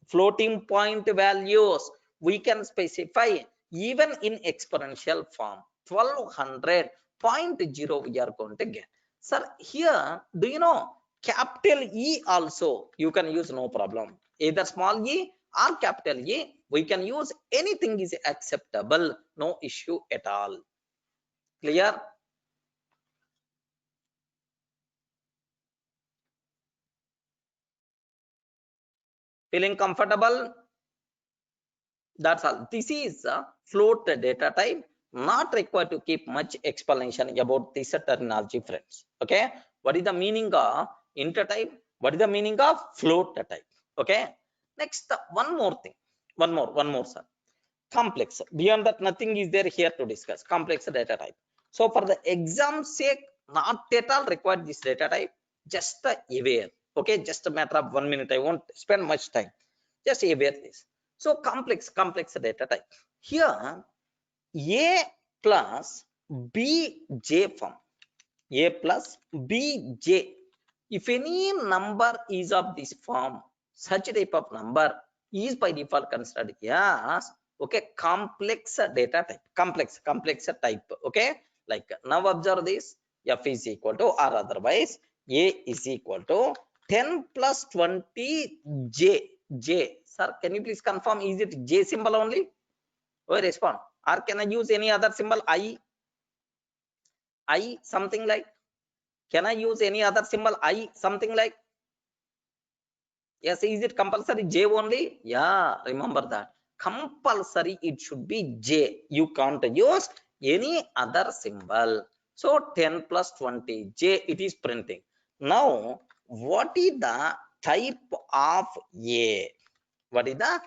Floating point values we can specify even in exponential form. 1200.0 we are going to get. Sir, here do you know capital E also you can use, no problem. Either small e or capital E we can use. Anything is acceptable, no issue at all. Clear? Feeling comfortable? That's all. This is a float data type. Not required to keep much explanation about this terminology, friends. Okay, what is the meaning of int type? What is the meaning of float type? Okay, next, one more thing. One more, sir. Complex. Beyond that nothing is there here to discuss. Complex data type. So for the exam's sake, not at all required this data type. Just aware. Okay, just a matter of 1 minute. I won't spend much time. Just aware this. So complex data type. Here A plus bj form, A plus bj. If any number is of this form, such type of number is by default considered as okay complex data type, complex type. Okay, like now observe this, f is equal to or otherwise a is equal to 10 plus 20 j. Sir, can you please confirm, is it j symbol only? Or respond, or can I use any other symbol, I something like, can I use any other symbol, I something like? Yes, is it compulsory j only? Yeah, remember that. Compulsory it should be j. You can't use any other symbol. So 10 plus 20 j it is printing. Now, what is the type of A? What is the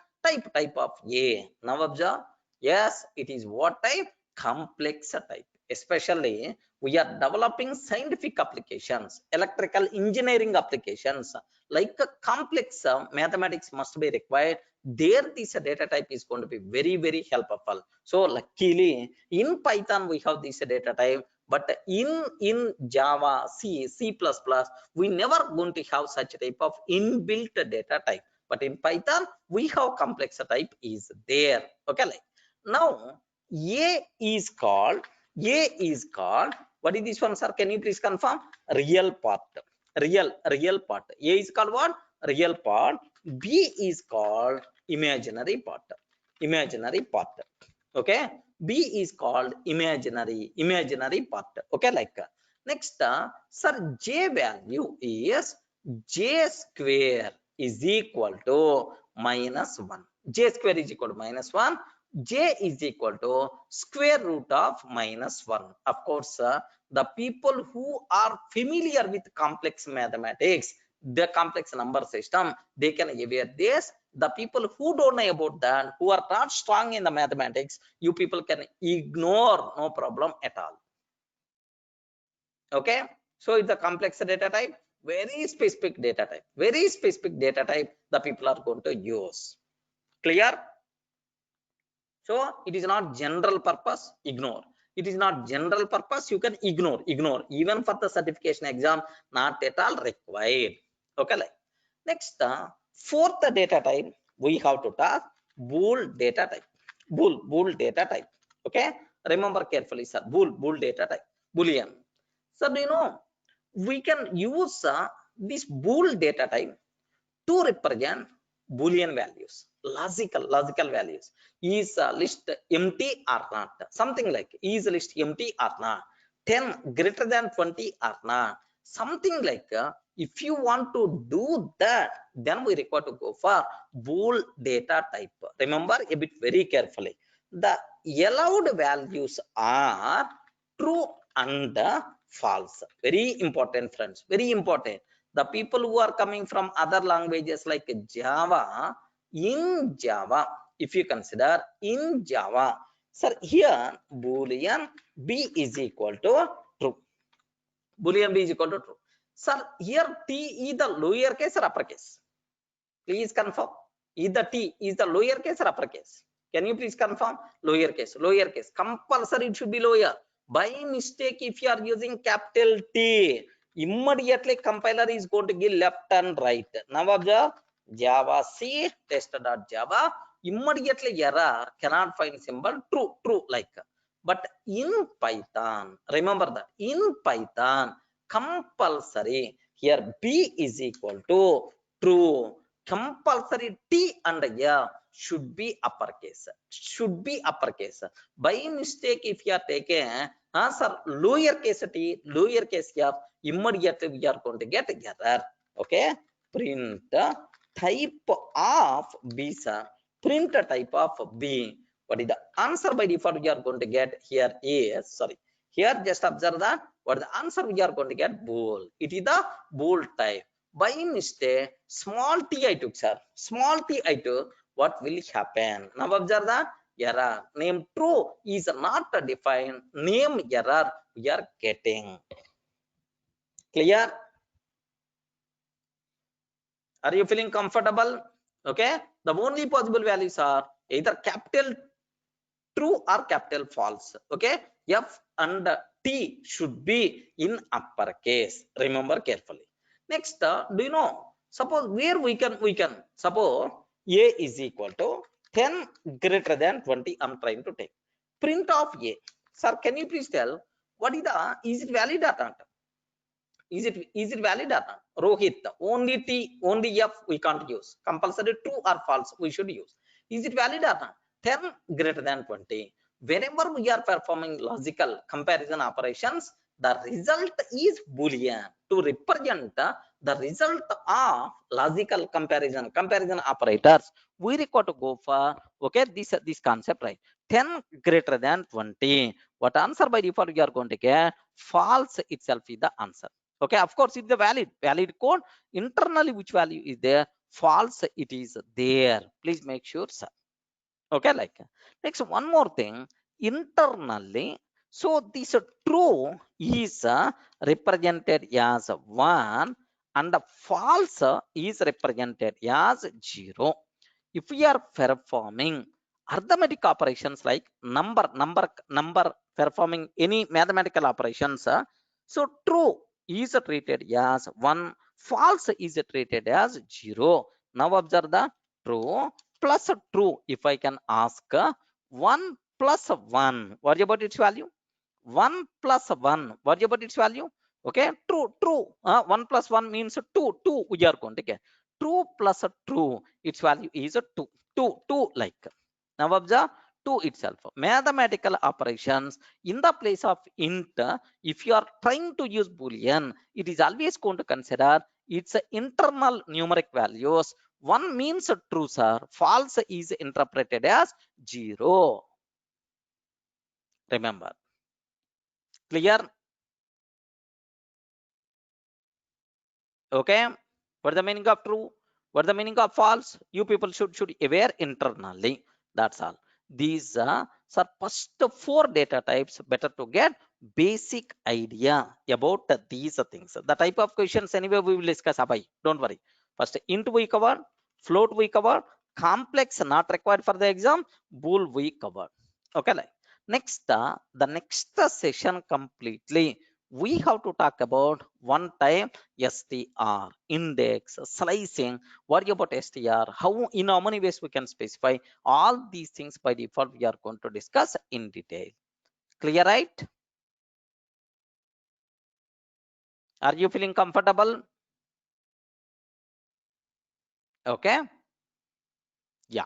type of A? Now observe. Yes, it is what type? Complex type. Especially we are developing scientific applications, electrical engineering applications, like a complex mathematics must be required. There this data type is going to be very helpful. So luckily in Python we have this data type, but in Java, C++, we never going to have such type of inbuilt data type. But in Python we have complex type is there. Okay, like now A is called what is this one, sir? Can you please confirm? Real part. Real part. A is called what? Real part. B is called imaginary part. Imaginary part. Okay. B is called imaginary part. Okay, like next, sir, J value is J square is equal to -1. J square is equal to -1. J is equal to square root of -1. Of course, the people who are familiar with complex mathematics, the complex number system, they can aware this. The people who don't know about that, who are not strong in the mathematics, you people can ignore, no problem at all. Okay, so it's a complex data type, very specific data type, the people are going to use. Clear? So it is not general purpose, ignore. It is not general purpose, you can ignore. Even for the certification exam, not at all required. Okay, like next, fourth data type we have to talk, bool data type. Bool data type. Okay, remember carefully, sir. Bool data type, boolean. So do you know we can use this bool data type to represent boolean values, logical values. Is list empty or not? Something like is list empty or not? 10 greater than 20 or not? Something like if you want to do that, then we require to go for bool data type. Remember a bit very carefully. The allowed values are true and false. Very important, friends. Very important. The people who are coming from other languages like Java, in Java, if you consider in Java, sir, here boolean b is equal to true. Boolean b is equal to true. Sir, here t is the lowercase or uppercase? Please confirm. Either t is the lowercase or uppercase? Can you please confirm? Lowercase. Compulsory it should be lower. By mistake, if you are using capital T, immediately compiler is going to give left and right. Now observe Java C test.java, immediately error, cannot find symbol, true like. But in Python, remember that in Python compulsory here b is equal to true. Compulsory T and A should be uppercase. By mistake, if you are taking answer lowercase t, lowercase f, immediately we are going to get error. Okay, print type of B, sir. Print type of B. What is the answer by default we are going to get here is, sorry, here just observe that what is the answer we are going to get? Bool. It is the bool type. By mistake, small t I took, sir. Small t I took. What will happen? Now observe that error. Name true is not defined. Name error we are getting. Clear? Are you feeling comfortable? Okay. The only possible values are either capital true or capital false. Okay, F and T should be in uppercase. Remember carefully. Next, do you know, suppose where we can suppose A is equal to 10 greater than 20. I'm trying to take print of A. Sir, can you please tell what is the, is it valid or not? Is it valid or not? Rohit, only T, only F we can't use. Compulsory true or false we should use. Is it valid or not? 10 greater than 20. Whenever we are performing logical comparison operations, the result is Boolean. To represent the result of logical comparison operators, we require to go for, okay, this concept, right? 10 greater than 20. What answer by default you are going to get? False itself is the answer. Okay, of course it's the valid code. Internally which value is there? False it is there. Please make sure, sir. Okay, like next one more thing. Internally, so this true is represented as 1 and the false is represented as 0. If we are performing arithmetic operations like number performing any mathematical operations, so true is treated as 1, false is treated as 0. Now observe the true plus true. If I can ask 1 plus 1, what about its value? 1 plus 1, what about its value? Okay, true. 1 plus 1 means 2 we are going to get. True plus true, its value is a 2 like. Now observe 2 itself. Mathematical operations in the place of int, if you are trying to use Boolean, it is always going to consider its internal numeric values. 1 means true, sir. False is interpreted as 0. Remember. Clear? Okay. What the meaning of true? What the meaning of false? You people should aware internally. That's all. These are first 4 data types. Better to get basic idea about these things. The type of questions anyway we will discuss. Abhay, don't worry. First int we cover, float we cover, complex not required for the exam, bool we cover. Okay, like next, the next session completely we have to talk about one time str, index, slicing. What about str? How, in how many ways we can specify? All these things by default we are going to discuss in detail. Clear, right? Are you feeling comfortable? Okay. Yeah.